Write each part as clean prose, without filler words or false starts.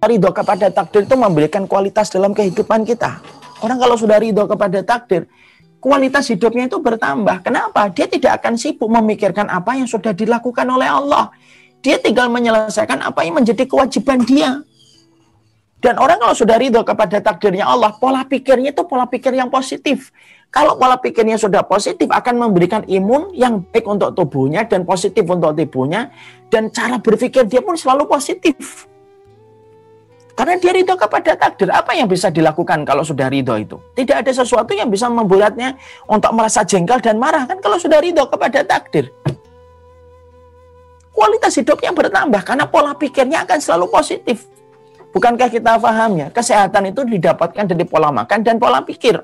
ridho kepada takdir itu memberikan kualitas dalam kehidupan kita. Orang kalau sudah ridho kepada takdir, kualitas hidupnya itu bertambah. Kenapa? Dia tidak akan sibuk memikirkan apa yang sudah dilakukan oleh Allah. Dia tinggal menyelesaikan apa yang menjadi kewajiban dia. Dan orang kalau sudah ridho kepada takdirnya Allah, pola pikirnya itu pola pikir yang positif. Kalau pola pikirnya sudah positif, akan memberikan imun yang baik untuk tubuhnya dan positif untuk tubuhnya. Dan cara berpikir dia pun selalu positif. Karena dia ridho kepada takdir. Apa yang bisa dilakukan kalau sudah ridho itu? Tidak ada sesuatu yang bisa membuatnya untuk merasa jengkel dan marah. Kan kalau sudah ridho kepada takdir. Kualitas hidupnya bertambah karena pola pikirnya akan selalu positif. Bukankah kita pahamnya? Kesehatan itu didapatkan dari pola makan dan pola pikir.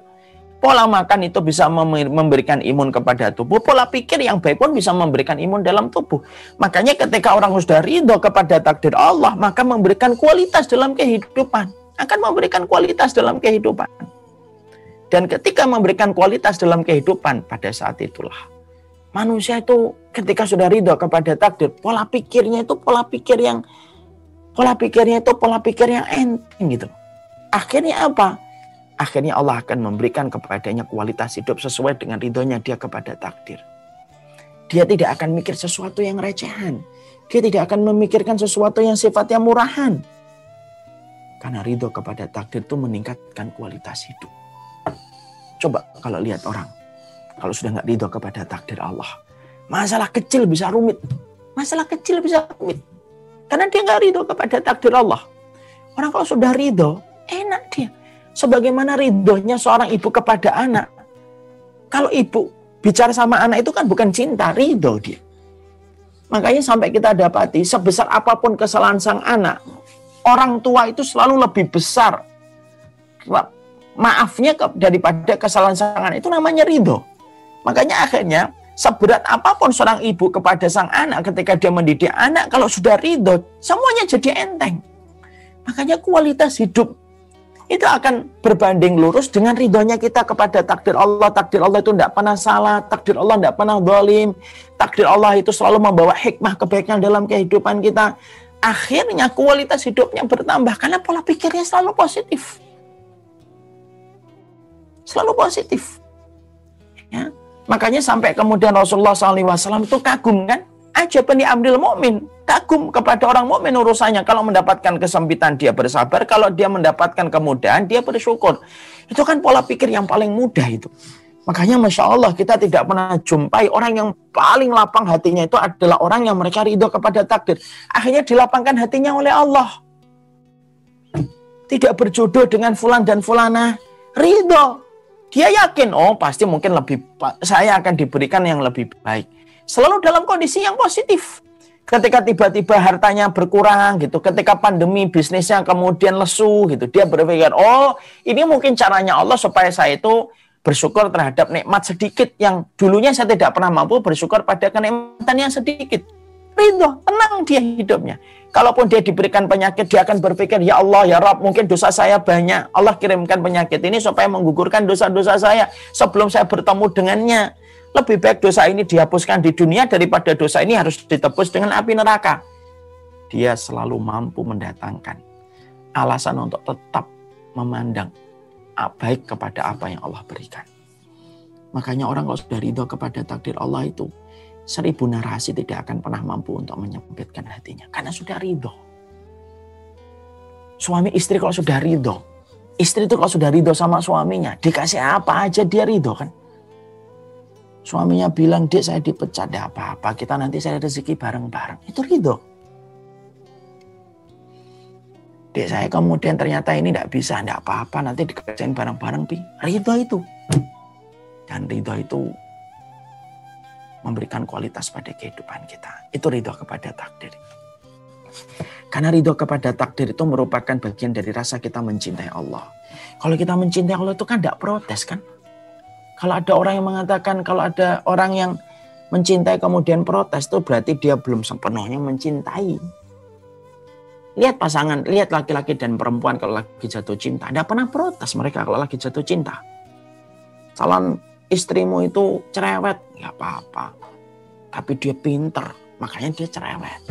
Pola makan itu bisa memberikan imun kepada tubuh. Pola pikir yang baik pun bisa memberikan imun dalam tubuh. Makanya ketika orang sudah ridho kepada takdir Allah, maka memberikan kualitas dalam kehidupan. Akan memberikan kualitas dalam kehidupan. Dan ketika memberikan kualitas dalam kehidupan, pada saat itulah manusia itu ketika sudah ridho kepada takdir, pola pikirnya itu pola pikir yang enteng gitu. Akhirnya apa? Akhirnya Allah akan memberikan kepadanya kualitas hidup sesuai dengan ridhonya dia kepada takdir. Dia tidak akan mikir sesuatu yang recehan. Dia tidak akan memikirkan sesuatu yang sifatnya murahan. Karena ridho kepada takdir itu meningkatkan kualitas hidup. Coba kalau lihat orang, kalau sudah nggak ridho kepada takdir Allah, masalah kecil bisa rumit. Masalah kecil bisa rumit. Karena dia nggak ridho kepada takdir Allah. Orang kalau sudah ridho, enak dia. Sebagaimana ridhonya seorang ibu kepada anak. Kalau ibu bicara sama anak itu kan bukan cinta, ridho dia. Makanya sampai kita dapati, sebesar apapun kesalahan sang anak, orang tua itu selalu lebih besar maafnya daripada kesalahan sang anak. Itu namanya ridho. Makanya akhirnya, seberat apapun seorang ibu kepada sang anak ketika dia mendidik anak, kalau sudah ridho, semuanya jadi enteng. Makanya kualitas hidup itu akan berbanding lurus dengan ridhonya kita kepada takdir Allah. Takdir Allah itu tidak pernah salah, takdir Allah tidak pernah zalim, takdir Allah itu selalu membawa hikmah kebaikan dalam kehidupan kita. Akhirnya kualitas hidupnya bertambah karena pola pikirnya selalu positif. Selalu positif. Ya. Makanya sampai kemudian Rasulullah SAW itu kagum kan? Ajaban li amril mu'min. Kagum kepada orang mukmin urusannya. Kalau mendapatkan kesempitan dia bersabar. Kalau dia mendapatkan kemudahan dia bersyukur. Itu kan pola pikir yang paling mudah itu. Makanya Masya Allah kita tidak pernah jumpai orang yang paling lapang hatinya itu adalah orang yang mereka ridho kepada takdir. Akhirnya dilapangkan hatinya oleh Allah. Tidak berjodoh dengan fulan dan fulana. Ridho. Dia yakin, oh pasti mungkin saya akan diberikan yang lebih baik. Selalu dalam kondisi yang positif. Ketika tiba-tiba hartanya berkurang gitu, ketika pandemi bisnisnya kemudian lesu gitu, dia berpikir, oh ini mungkin caranya Allah supaya saya itu bersyukur terhadap nikmat sedikit yang dulunya saya tidak pernah mampu bersyukur pada kenikmatan yang sedikit. Ridho, tenang dia hidupnya. Kalaupun dia diberikan penyakit, dia akan berpikir, ya Allah, ya Rabb, mungkin dosa saya banyak. Allah kirimkan penyakit ini supaya menggugurkan dosa-dosa saya sebelum saya bertemu dengannya. Lebih baik dosa ini dihapuskan di dunia daripada dosa ini harus ditebus dengan api neraka. Dia selalu mampu mendatangkan alasan untuk tetap memandang baik kepada apa yang Allah berikan. Makanya orang kalau sudah ridho kepada takdir Allah itu, 1000 narasi tidak akan pernah mampu untuk menyempitkan hatinya. Karena sudah ridho. Suami istri kalau sudah ridho. Istri itu kalau sudah ridho sama suaminya, dikasih apa aja dia ridho kan. Suaminya bilang, Dek saya dipecat, tidak apa-apa, kita nanti saya rezeki bareng-bareng. Itu ridho. Dek saya kemudian ternyata ini tidak bisa, tidak apa-apa, nanti dikerjain bareng-bareng. Ridho itu. Dan ridho itu memberikan kualitas pada kehidupan kita. Itu ridho kepada takdir. Karena ridho kepada takdir itu merupakan bagian dari rasa kita mencintai Allah. Kalau kita mencintai Allah itu kan tidak protes kan. Kalau ada orang yang mengatakan, kalau ada orang yang mencintai kemudian protes, itu berarti dia belum sepenuhnya mencintai. Lihat pasangan, lihat laki-laki dan perempuan kalau lagi jatuh cinta. Tidak pernah protes mereka kalau lagi jatuh cinta. Calon istrimu itu cerewet, nggak apa-apa. Tapi dia pinter, makanya dia cerewet.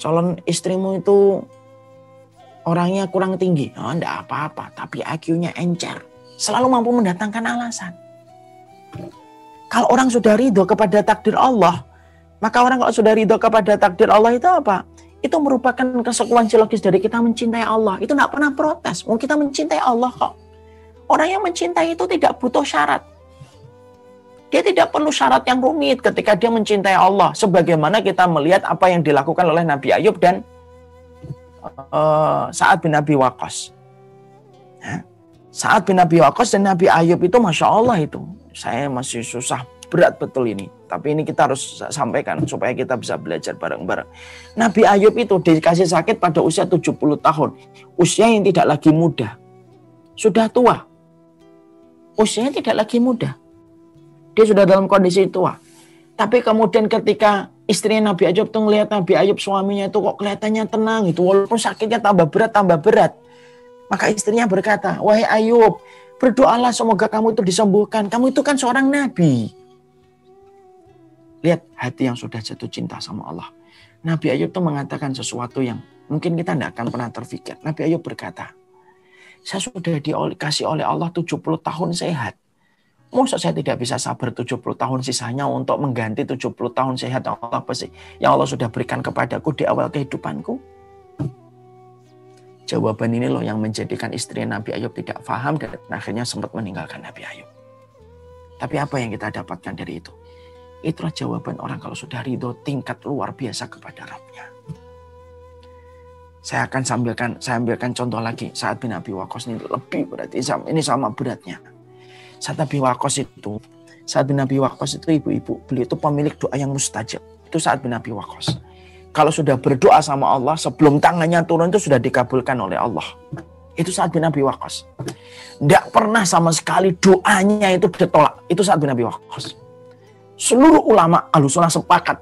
calon istrimu itu orangnya kurang tinggi. Oh, enggak apa-apa, tapi IQ-nya encer. Selalu mampu mendatangkan alasan. Kalau orang sudah ridho kepada takdir Allah, maka orang kalau sudah ridho kepada takdir Allah itu apa? Itu merupakan konsekuensi logis dari kita mencintai Allah. Itu enggak pernah protes. Kita mencintai Allah kok. Orang yang mencintai itu tidak butuh syarat. Dia tidak perlu syarat yang rumit ketika dia mencintai Allah. Sebagaimana kita melihat apa yang dilakukan oleh Nabi Ayub dan Sa'ad bin Abi Waqqas. Sa'ad bin Abi Waqqas dan Nabi Ayub itu Masya Allah itu. Saya masih susah, berat betul ini. Tapi ini kita harus sampaikan supaya kita bisa belajar bareng-bareng. Nabi Ayub itu dikasih sakit pada usia 70 tahun. Usia yang tidak lagi muda. Sudah tua. Usianya tidak lagi muda. Dia sudah dalam kondisi tua. Tapi kemudian ketika istrinya Nabi Ayub tuh ngelihat Nabi Ayub suaminya itu kok kelihatannya tenang itu. Walaupun sakitnya tambah berat. Maka istrinya berkata, wahai Ayub, berdoalah semoga kamu itu disembuhkan. Kamu itu kan seorang Nabi. Lihat hati yang sudah jatuh cinta sama Allah. Nabi Ayub tuh mengatakan sesuatu yang mungkin kita tidak akan pernah terfikir. Nabi Ayub berkata, saya sudah dikasih oleh Allah 70 tahun sehat. Masa saya tidak bisa sabar 70 tahun sisanya untuk mengganti 70 tahun sehat yang Allah sudah berikan kepadaku di awal kehidupanku? Jawaban ini loh yang menjadikan istri Nabi Ayub tidak paham dan akhirnya sempat meninggalkan Nabi Ayub. Tapi apa yang kita dapatkan dari itu? Itulah jawaban orang kalau sudah ridho tingkat luar biasa kepada Rabb-Nya. Saya ambilkan contoh lagi. Sa'ad bin Abi Waqqas ini lebih berat. Ini sama beratnya. Sa'ad bin Abi Waqqas itu ibu-ibu. Beliau itu pemilik doa yang mustajab. Itu Sa'ad bin Abi Waqqas. Kalau sudah berdoa sama Allah, sebelum tangannya turun itu sudah dikabulkan oleh Allah. Itu Sa'ad bin Abi Waqqas. Tidak pernah sama sekali doanya itu ditolak. Itu Sa'ad bin Abi Waqqas. Seluruh ulama Ahlussunnah sepakat.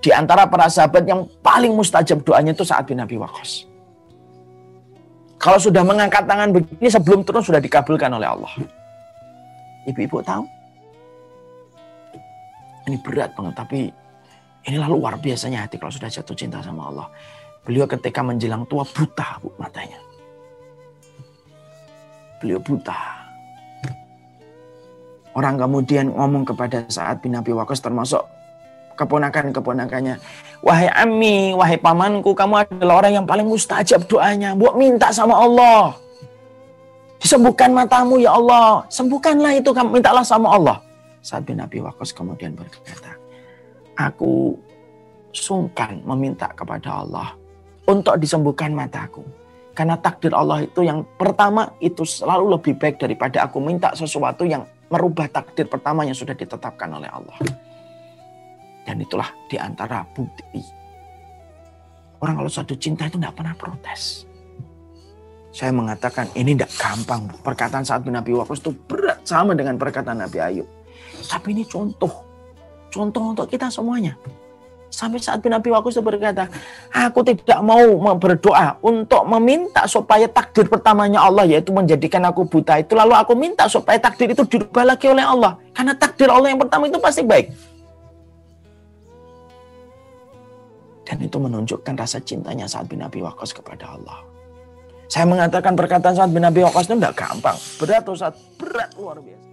Di antara para sahabat yang paling mustajab doanya itu Sa'ad bin Abi Waqqas. Kalau sudah mengangkat tangan begini sebelum turun sudah dikabulkan oleh Allah. Ibu-ibu tahu? Ini berat banget, tapi inilah luar biasanya hati kalau sudah jatuh cinta sama Allah. Beliau ketika menjelang tua buta matanya. Beliau buta. Orang kemudian ngomong kepada Sa'ad bin Abi Waqqas termasuk keponakan-keponakannya. Wahai Ammi, wahai pamanku, kamu adalah orang yang paling mustajab doanya. Buat minta sama Allah. Disembuhkan matamu ya Allah. Sembuhkanlah itu, kamu mintalah sama Allah. Sa'ad bin Abi Waqqas kemudian berkata, aku sungkan meminta kepada Allah untuk disembuhkan mataku. Karena takdir Allah itu yang pertama itu selalu lebih baik daripada aku minta sesuatu yang merubah takdir pertama yang sudah ditetapkan oleh Allah. Dan itulah diantara bukti. Orang kalau satu cinta itu tidak pernah protes. Saya mengatakan ini tidak gampang. Perkataan Sa'ad bin Abi Waqqas itu berat sama dengan perkataan Nabi Ayub. Tapi ini contoh untuk kita semuanya. Sampai Sa'ad bin Abi Waqqas itu berkata, aku tidak mau berdoa untuk meminta supaya takdir pertamanya Allah yaitu menjadikan aku buta itu. Lalu aku minta supaya takdir itu dirubah lagi oleh Allah. Karena takdir Allah yang pertama itu pasti baik. Dan itu menunjukkan rasa cintanya Sa'ad bin Abi Waqqas kepada Allah. Saya mengatakan perkataan Sa'ad bin Abi Waqqas itu tidak gampang. Berat Ustaz, berat luar biasa.